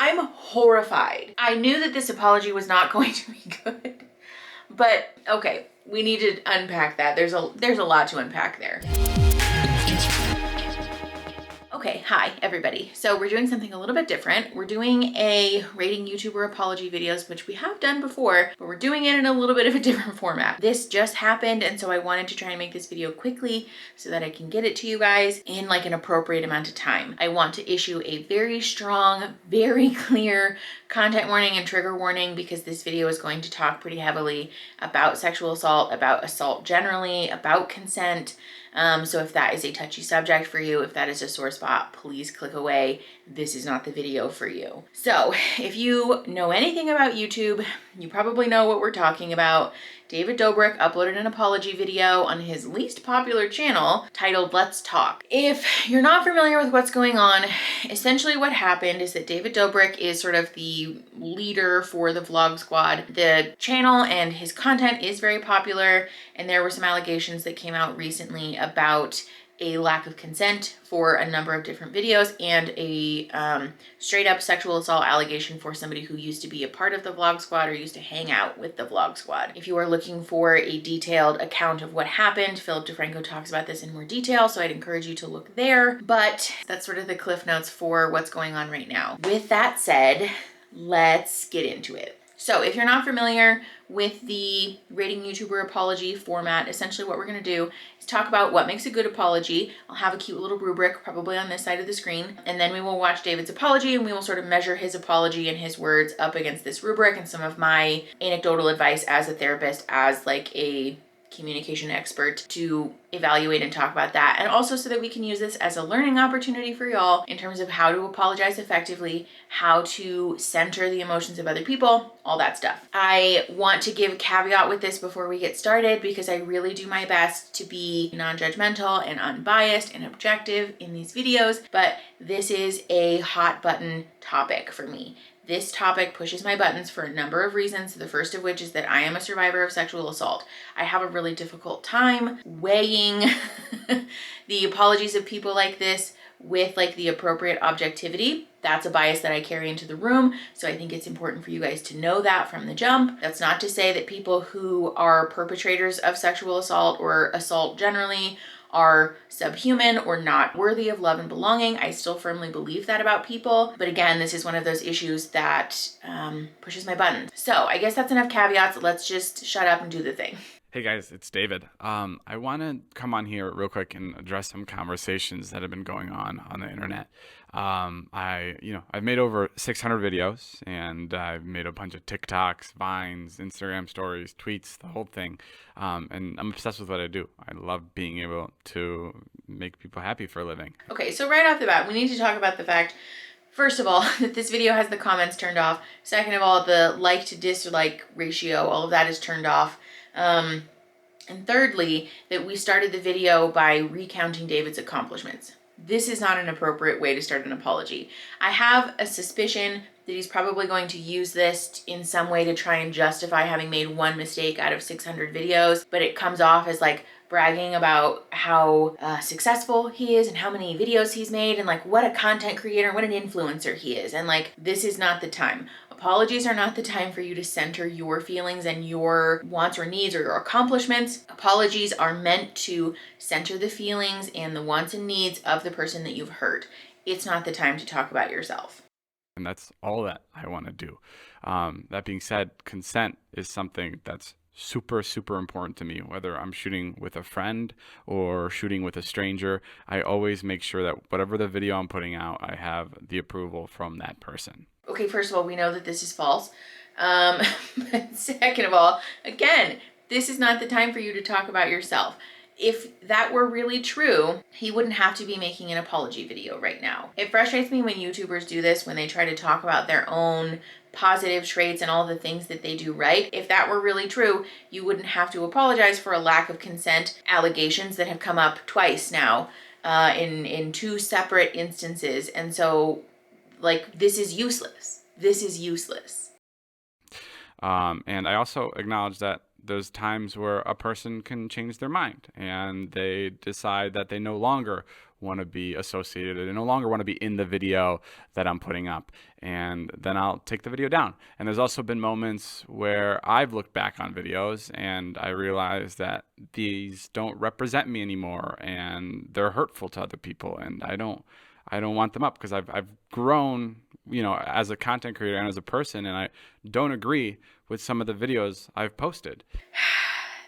I'm horrified. I knew that this apology was not going to be good, but okay, we need to unpack that. There's a lot to unpack there. Okay, hi everybody. So we're doing something a little bit different. We're doing a rating YouTuber apology videos, which we have done before, but we're doing it in a little bit of a different format. This just happened, and so I wanted to try and make this video quickly so that I can get it to you guys in like an appropriate amount of time. I want to issue a very strong, very clear content warning and trigger warning because this video is going to talk pretty heavily about sexual assault, about assault generally, about consent. So if that is a touchy subject for you, if that is a sore spot, please click away. This is not the video for you. So if you know anything about YouTube, you probably know what we're talking about. David Dobrik uploaded an apology video on his least popular channel titled Let's Talk. If you're not familiar with what's going on, essentially what happened is that David Dobrik is sort of the leader for the Vlog Squad. The channel and his content is very popular, and there were some allegations that came out recently about a lack of consent for a number of different videos and a straight up sexual assault allegation for somebody who used to be a part of the Vlog Squad or used to hang out with the Vlog Squad. If you are looking for a detailed account of what happened, Philip DeFranco talks about this in more detail, so I'd encourage you to look there. But that's sort of the cliff notes for what's going on right now. With that said, let's get into it. So if you're not familiar with the rating YouTuber apology format, essentially what we're going to do is talk about what makes a good apology. I'll have a cute little rubric probably on this side of the screen, and then we will watch David's apology and we will sort of measure his apology and his words up against this rubric and some of my anecdotal advice as a therapist, as like a communication expert, to evaluate and talk about that, and also so that we can use this as a learning opportunity for y'all in terms of how to apologize effectively, how to center the emotions of other people, all that stuff. I want to give a caveat with this before we get started because I really do my best to be non-judgmental and unbiased and objective in these videos, but this is a hot button topic for me. This topic pushes my buttons for a number of reasons, the first of which is that I am a survivor of sexual assault. I have a really difficult time weighing the apologies of people like this with like the appropriate objectivity. That's a bias that I carry into the room, so I think it's important for you guys to know that from the jump. That's not to say that people who are perpetrators of sexual assault or assault generally are subhuman or not worthy of love and belonging. I still firmly believe that about people. But again, this is one of those issues that pushes my buttons. So I guess that's enough caveats. Let's just shut up and do the thing. Hey guys, it's David. I want to come on here real quick and address some conversations that have been going on the internet. I've made over 600 videos, and I've made a bunch of TikToks, Vines, Instagram stories, tweets, the whole thing. And I'm obsessed with what I do. I love being able to make people happy for a living. Okay, so right off the bat, we need to talk about the fact, first of all, that this video has the comments turned off. Second of all, the like to dislike ratio, all of that is turned off. And thirdly, that we started the video by recounting David's accomplishments. This is not an appropriate way to start an apology. I have a suspicion that he's probably going to use this in some way to try and justify having made one mistake out of 600 videos, but it comes off as like bragging about how successful he is and how many videos he's made and like what a content creator, what an influencer he is. And like, this is not the time. Apologies are not the time for you to center your feelings and your wants or needs or your accomplishments. Apologies are meant to center the feelings and the wants and needs of the person that you've hurt. It's not the time to talk about yourself. And that's all that I want to do. That being said, consent is something that's super, super important to me. Whether I'm shooting with a friend or shooting with a stranger, I always make sure that whatever the video I'm putting out, I have the approval from that person. Okay, first of all, we know that this is false. But second of all, again, this is not the time for you to talk about yourself. If that were really true, he wouldn't have to be making an apology video right now. It frustrates me when YouTubers do this, when they try to talk about their own positive traits and all the things that they do right. If that were really true, you wouldn't have to apologize for a lack of consent allegations that have come up twice now in two separate instances. And so, like, this is useless. This is useless. And I also acknowledge that there's times where a person can change their mind and they decide that they no longer want to be associated. I no longer want to be in the video that I'm putting up. And then I'll take the video down. And there's also been moments where I've looked back on videos and I realize that these don't represent me anymore and they're hurtful to other people. And I don't want them up because I've grown, as a content creator and as a person, and I don't agree with some of the videos I've posted.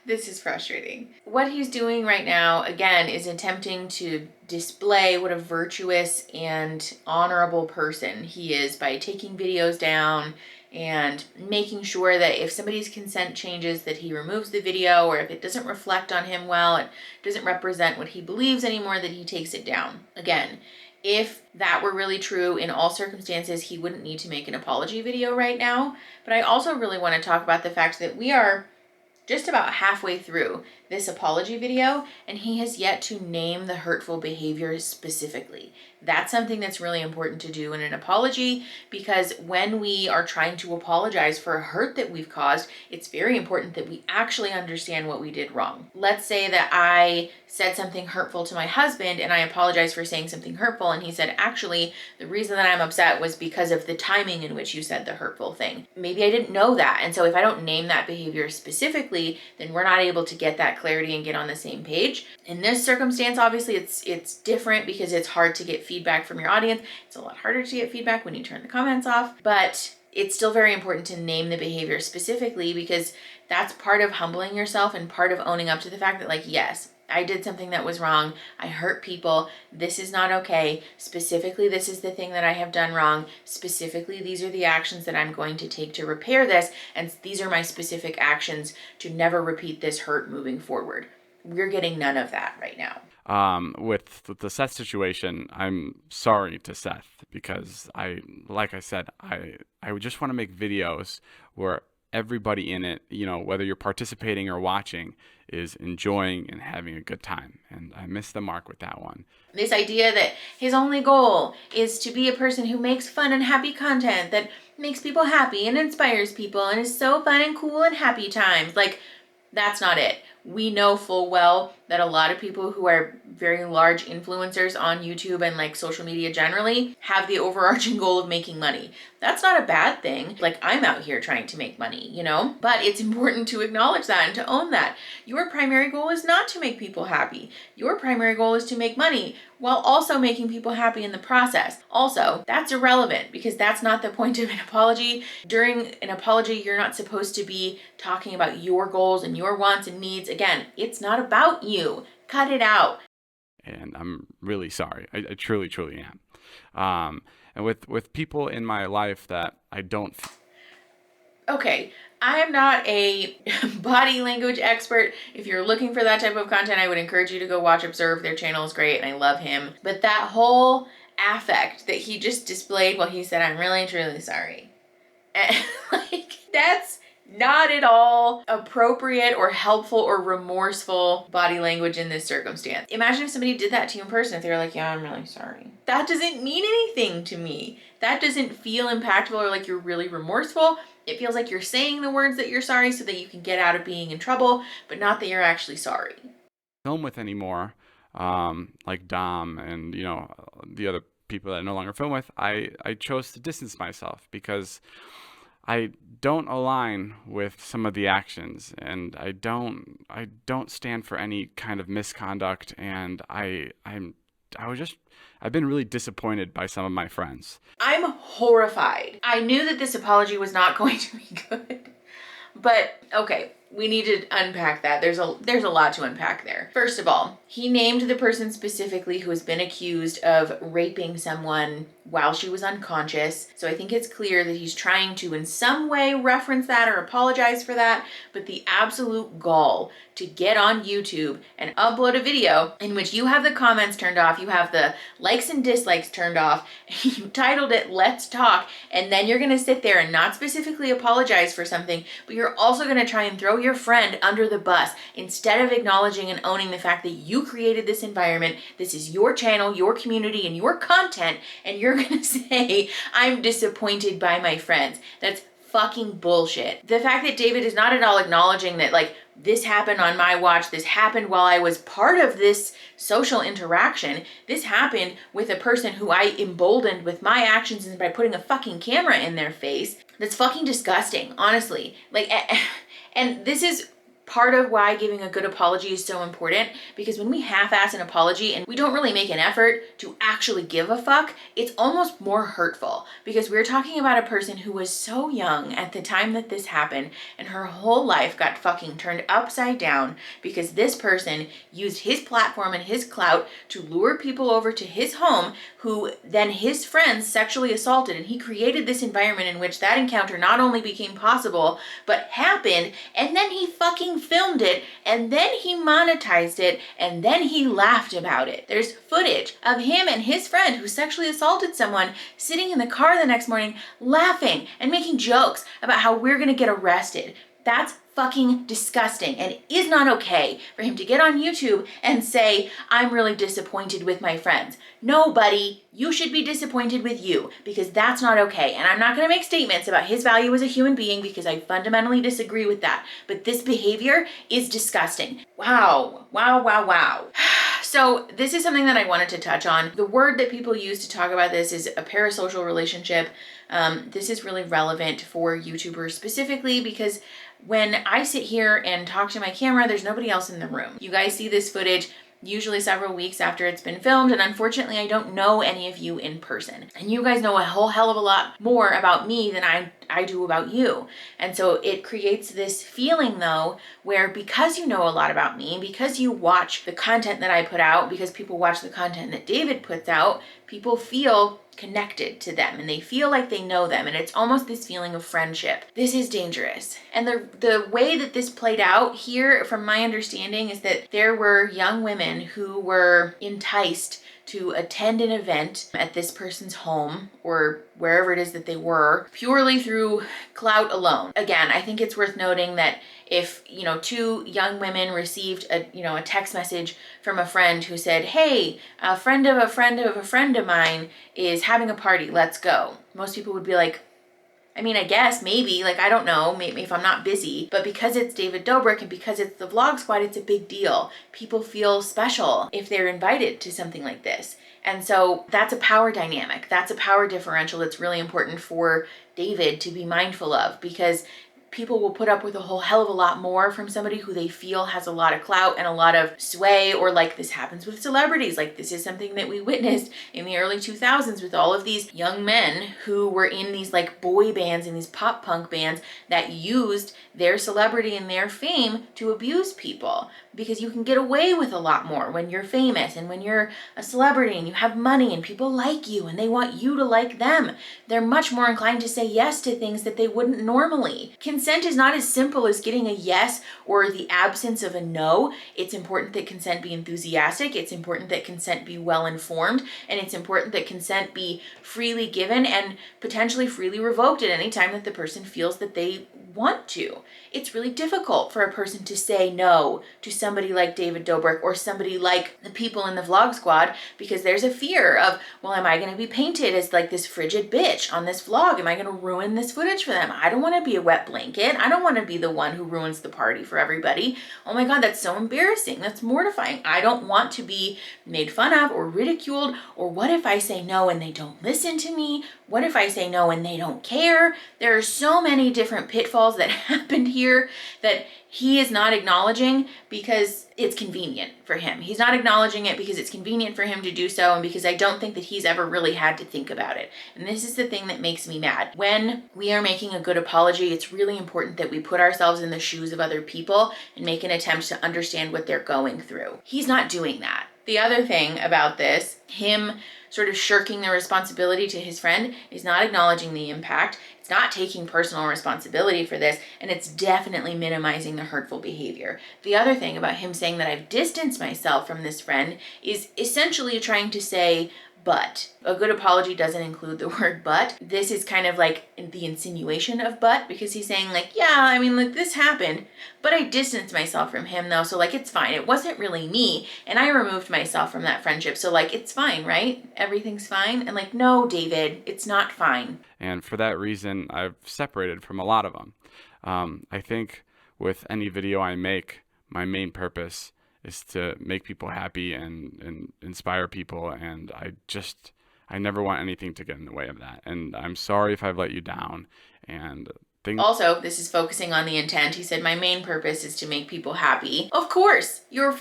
This is frustrating. What he's doing right now, again, is attempting to display what a virtuous and honorable person he is by taking videos down and making sure that if somebody's consent changes, that he removes the video, or if it doesn't reflect on him well, it doesn't represent what he believes anymore, that he takes it down. Again, if that were really true in all circumstances, he wouldn't need to make an apology video right now. But I also really want to talk about the fact that we are just about halfway through this apology video, and he has yet to name the hurtful behaviors specifically. That's something that's really important to do in an apology, because when we are trying to apologize for a hurt that we've caused, it's very important that we actually understand what we did wrong. Let's say that I said something hurtful to my husband and I apologize for saying something hurtful, and he said, actually, the reason that I'm upset was because of the timing in which you said the hurtful thing. Maybe I didn't know that, and so if I don't name that behavior specifically, then we're not able to get that clarity and get on the same page. In this circumstance, obviously it's different because it's hard to get feedback from your audience. It's a lot harder to get feedback when you turn the comments off, but it's still very important to name the behavior specifically, because that's part of humbling yourself and part of owning up to the fact that, like, yes, I did something that was wrong. I hurt people. This is not okay. Specifically, this is the thing that I have done wrong. Specifically, these are the actions that I'm going to take to repair this. And these are my specific actions to never repeat this hurt moving forward. We're getting none of that right now. With the Seth situation, I'm sorry to Seth, because like I said, I just want to make videos where everybody in it, whether you're participating or watching, is enjoying and having a good time. And I missed the mark with that one. This idea that his only goal is to be a person who makes fun and happy content that makes people happy and inspires people and is so fun and cool and happy times. Like, that's not it. We know full well that a lot of people who are very large influencers on YouTube and like social media generally have the overarching goal of making money. That's not a bad thing. Like, I'm out here trying to make money, but it's important to acknowledge that and to own that. Your primary goal is not to make people happy. Your primary goal is to make money while also making people happy in the process. Also, that's irrelevant because that's not the point of an apology. During an apology, you're not supposed to be talking about your goals and your wants and needs. Again, it's not about you. Cut it out. And I'm really sorry. I truly, truly am. And with people in my life that I don't... Okay, I am not a body language expert. If you're looking for that type of content, I would encourage you to go watch Observe. Their channel is great and I love him. But that whole affect that he just displayed while he said, I'm really, truly sorry. And that's not at all appropriate or helpful or remorseful body language in this circumstance. Imagine if somebody did that to you in person, if they were like, yeah, I'm really sorry. That doesn't mean anything to me. That doesn't feel impactful or like you're really remorseful. It feels like you're saying the words that you're sorry so that you can get out of being in trouble, but not that you're actually sorry. Film with anymore, like Dom and, the other people that I no longer film with, I chose to distance myself because I don't align with some of the actions, and I don't stand for any kind of misconduct, and I've been really disappointed by some of my friends. I'm horrified. I knew that this apology was not going to be good, but okay, we need to unpack that. There's a lot to unpack there. First of all, he named the person specifically who has been accused of raping someone while she was unconscious. So I think it's clear that he's trying to in some way reference that or apologize for that. But the absolute gall to get on YouTube and upload a video in which you have the comments turned off, you have the likes and dislikes turned off, you titled it Let's Talk, and then you're gonna sit there and not specifically apologize for something, but you're also gonna try and throw your friend under the bus instead of acknowledging and owning the fact that you created this environment, this is your channel, your community, and your content, and you're gonna say, I'm disappointed by my friends. That's fucking bullshit. The fact that David is not at all acknowledging that, like, this happened on my watch, this happened while I was part of this social interaction, this happened with a person who I emboldened with my actions and by putting a fucking camera in their face, that's fucking disgusting, honestly. Like, and this is part of why giving a good apology is so important, because when we half-ass an apology and we don't really make an effort to actually give a fuck, it's almost more hurtful, because we're talking about a person who was so young at the time that this happened and her whole life got fucking turned upside down because this person used his platform and his clout to lure people over to his home who then his friends sexually assaulted, and he created this environment in which that encounter not only became possible but happened, and then he fucking filmed it, and then he monetized it, and then he laughed about it. There's footage of him and his friend who sexually assaulted someone sitting in the car the next morning laughing and making jokes about how we're gonna get arrested. That's fucking disgusting, and it is not okay for him to get on YouTube and say, I'm really disappointed with my friends. No, buddy, you should be disappointed with you, because that's not okay. And I'm not gonna make statements about his value as a human being because I fundamentally disagree with that. But this behavior is disgusting. Wow, wow, wow, wow. So this is something that I wanted to touch on. The word that people use to talk about this is a parasocial relationship. This is really relevant for YouTubers specifically because when I sit here and talk to my camera, there's nobody else in the room. You guys see this footage usually several weeks after it's been filmed, and unfortunately I don't know any of you in person. And you guys know a whole hell of a lot more about me than I do about you. And so it creates this feeling though, where because you know a lot about me, because you watch the content that I put out, because people watch the content that David puts out, people feel connected to them and they feel like they know them, and it's almost this feeling of friendship. This is dangerous. And the way that this played out here, from my understanding, is that there were young women who were enticed to attend an event at this person's home or wherever it is that they were, purely through clout alone. Again, I think it's worth noting that if, two young women received a text message from a friend who said, hey, a friend of a friend of a friend of mine is having a party, let's go. Most people would be like, I mean, I guess, maybe, like, I don't know, maybe if I'm not busy, but because it's David Dobrik and because it's the Vlog Squad, it's a big deal. People feel special if they're invited to something like this. And so that's a power dynamic. That's a power differential that's really important for David to be mindful of, because people will put up with a whole hell of a lot more from somebody who they feel has a lot of clout and a lot of sway, or like this happens with celebrities. Like this is something that we witnessed in the early 2000s with all of these young men who were in these like boy bands and these pop punk bands that used their celebrity and their fame to abuse people, because you can get away with a lot more when you're famous and when you're a celebrity and you have money and people like you and they want you to like them. They're much more inclined to say yes to things that they wouldn't normally. Consent is not as simple as getting a yes or the absence of a no. It's important that consent be enthusiastic. It's important that consent be well informed, and it's important that consent be freely given and potentially freely revoked at any time that the person feels that they want to. It's really difficult for a person to say no to somebody like David Dobrik or somebody like the people in the Vlog Squad, because there's a fear of, well, am I going to be painted as like this frigid bitch on this vlog? Am I going to ruin this footage for them? I don't want to be a wet blanket. I don't want to be the one who ruins the party for everybody. Oh my God, that's so embarrassing. That's mortifying. I don't want to be made fun of or ridiculed. Or what if I say no and they don't listen to me? What if I say no and they don't care? There are so many different pitfalls that happened here that he is not acknowledging because it's convenient for him. He's not acknowledging it because it's convenient for him to do so, and because I don't think that he's ever really had to think about it. And this is the thing that makes me mad. When we are making a good apology, it's really important that we put ourselves in the shoes of other people and make an attempt to understand what they're going through. He's not doing that. The other thing about this, him sort of shirking the responsibility to his friend, is not acknowledging the impact. It's not taking personal responsibility for this, and it's definitely minimizing the hurtful behavior. The other thing about him saying that I've distanced myself from this friend is essentially trying to say, but. A good apology doesn't include the word but. This is kind of like the insinuation of but, because he's saying like, yeah, I mean, like this happened, but I distanced myself from him though, so like it's fine. It wasn't really me, and I removed myself from that friendship, so like it's fine, right? Everything's fine. And like, no, David, it's not fine. And for that reason, I've separated from a lot of them. I think with any video I make, my main purpose is to make people happy and inspire people. And I never want anything to get in the way of that. And I'm sorry if I've let you down. And also, this is focusing on the intent. He said, my main purpose is to make people happy. Of course, your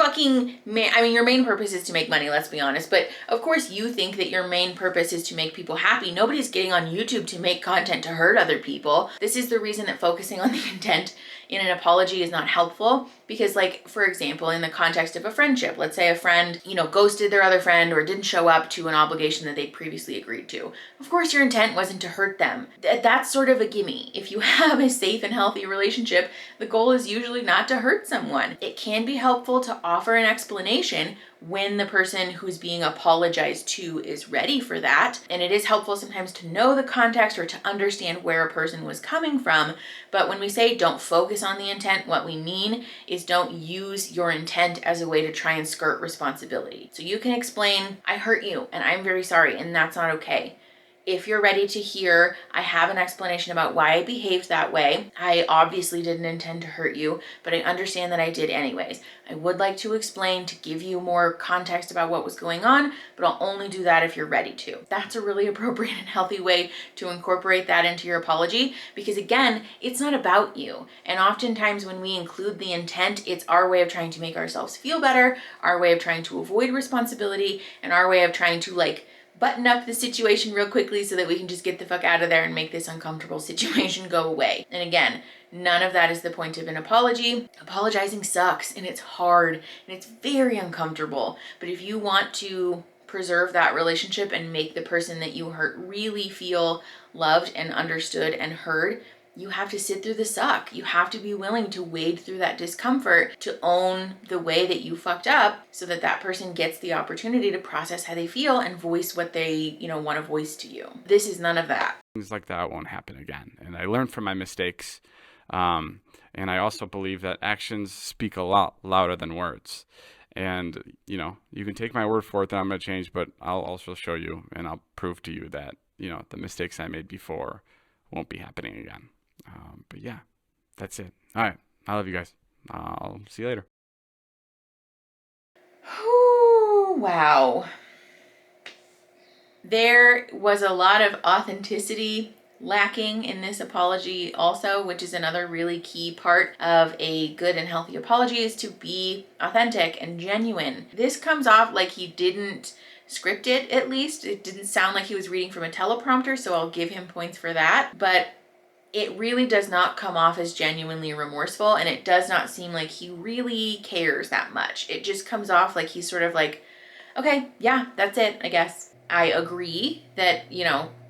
main purpose is to make money, let's be honest. But of course you think that your main purpose is to make people happy. Nobody's getting on YouTube to make content to hurt other people. This is the reason that focusing on the intent in an apology is not helpful. Because like, for example, in the context of a friendship, let's say a friend, ghosted their other friend or didn't show up to an obligation that they previously agreed to. Of course, your intent wasn't to hurt them. That's sort of a gimme. If you have a safe and healthy relationship, the goal is usually not to hurt someone. It can be helpful to offer an explanation when the person who's being apologized to is ready for that. And it is helpful sometimes to know the context or to understand where a person was coming from. But when we say don't focus on the intent, what we mean is don't use your intent as a way to try and skirt responsibility. So you can explain, I hurt you and I'm very sorry, and that's not okay. If you're ready to hear, I have an explanation about why I behaved that way. I obviously didn't intend to hurt you, but I understand that I did anyways. I would like to explain to give you more context about what was going on, but I'll only do that if you're ready to. That's a really appropriate and healthy way to incorporate that into your apology, because again, it's not about you. And oftentimes when we include the intent, it's our way of trying to make ourselves feel better, our way of trying to avoid responsibility, and our way of trying to like button up the situation real quickly so that we can just get the fuck out of there and make this uncomfortable situation go away. And again, none of that is the point of an apology. Apologizing sucks and it's hard and it's very uncomfortable. But if you want to preserve that relationship and make the person that you hurt really feel loved and understood and heard, you have to sit through the suck. You have to be willing to wade through that discomfort, to own the way that you fucked up so that that person gets the opportunity to process how they feel and voice what they, want to voice to you. This is none of that. Things like that won't happen again. And I learned from my mistakes. And I also believe that actions speak a lot louder than words. And, you can take my word for it that I'm going to change, but I'll also show you and I'll prove to you that, the mistakes I made before won't be happening again. But yeah, that's it. All right. I love you guys. I'll see you later. Ooh, wow. There was a lot of authenticity lacking in this apology also, which is another really key part of a good and healthy apology, is to be authentic and genuine. This comes off like he didn't script it, at least. It didn't sound like he was reading from a teleprompter, so I'll give him points for that. But it really does not come off as genuinely remorseful, and it does not seem like he really cares that much. It just comes off like he's sort of like, okay, yeah, that's it, I guess. I agree that,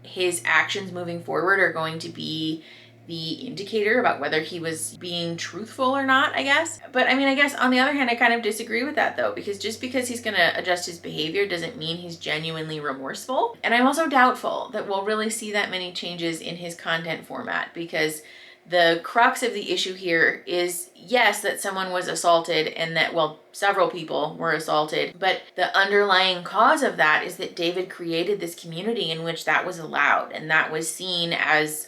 his actions moving forward are going to be the indicator about whether he was being truthful or not, I guess. But I guess on the other hand, I kind of disagree with that though, because just because he's going to adjust his behavior doesn't mean he's genuinely remorseful. And I'm also doubtful that we'll really see that many changes in his content format, because the crux of the issue here is, yes, that someone was assaulted and that, several people were assaulted, but the underlying cause of that is that David created this community in which that was allowed and that was seen as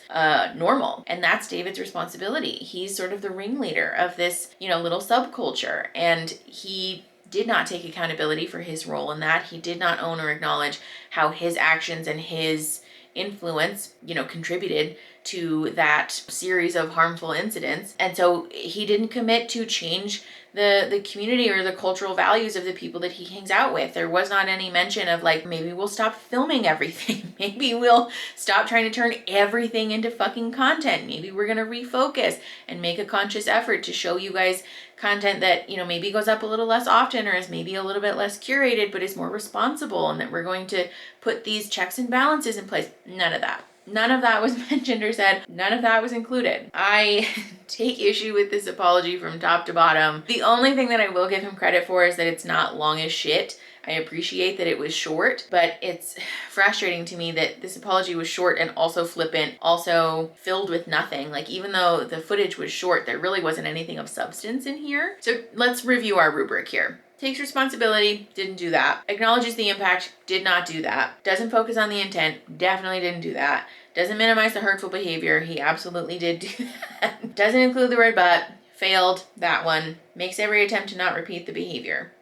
normal. And that's David's responsibility. He's sort of the ringleader of this, little subculture, and he did not take accountability for his role in that. He did not own or acknowledge how his actions and his influence, contributed to that series of harmful incidents. And so he didn't commit to change the community or the cultural values of the people that he hangs out with. There was not any mention of like, maybe we'll stop filming everything. Maybe we'll stop trying to turn everything into fucking content. Maybe we're going to refocus and make a conscious effort to show you guys content that, maybe goes up a little less often or is maybe a little bit less curated, but is more responsible, and that we're going to put these checks and balances in place. None of that. None of that was mentioned or said. None of that was included. I take issue with this apology from top to bottom. The only thing that I will give him credit for is that it's not long as shit. I appreciate that it was short, but it's frustrating to me that this apology was short and also flippant, also filled with nothing. Like, even though the footage was short, there really wasn't anything of substance in here. So let's review our rubric here. Takes responsibility, didn't do that. Acknowledges the impact, did not do that. Doesn't focus on the intent, definitely didn't do that. Doesn't minimize the hurtful behavior, he absolutely did do that. Doesn't include the word but, failed that one. Makes every attempt to not repeat the behavior.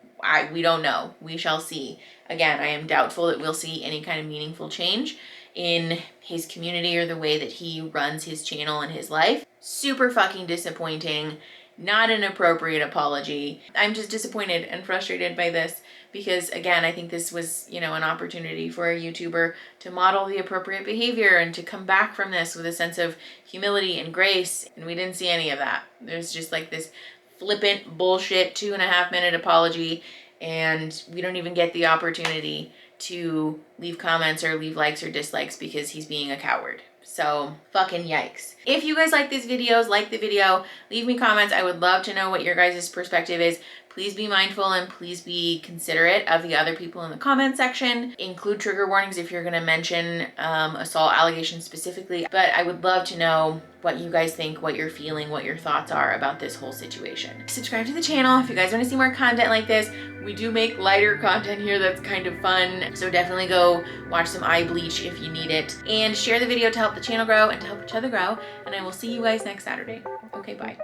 We don't know, we shall see. Again, I am doubtful that we'll see any kind of meaningful change in his community or the way that he runs his channel and his life. Super fucking disappointing. Not an appropriate apology. I'm just disappointed and frustrated by this because, again, I think this was, you know, an opportunity for a YouTuber to model the appropriate behavior and to come back from this with a sense of humility and grace, and we didn't see any of that. There's just like this flippant bullshit 2.5-minute apology, and we don't even get the opportunity to leave comments or leave likes or dislikes because he's being a coward. So fucking yikes. If you guys like these videos, like the video, leave me comments. I would love to know what your guys' perspective is. Please be mindful and please be considerate of the other people in the comment section. Include trigger warnings if you're gonna mention assault allegations specifically. But I would love to know what you guys think, what you're feeling, what your thoughts are about this whole situation. Subscribe to the channel if you guys wanna see more content like this. We do make lighter content here that's kind of fun. So definitely go watch some eye bleach if you need it. And share the video to help the channel grow and to help each other grow. And I will see you guys next Saturday. Okay, bye.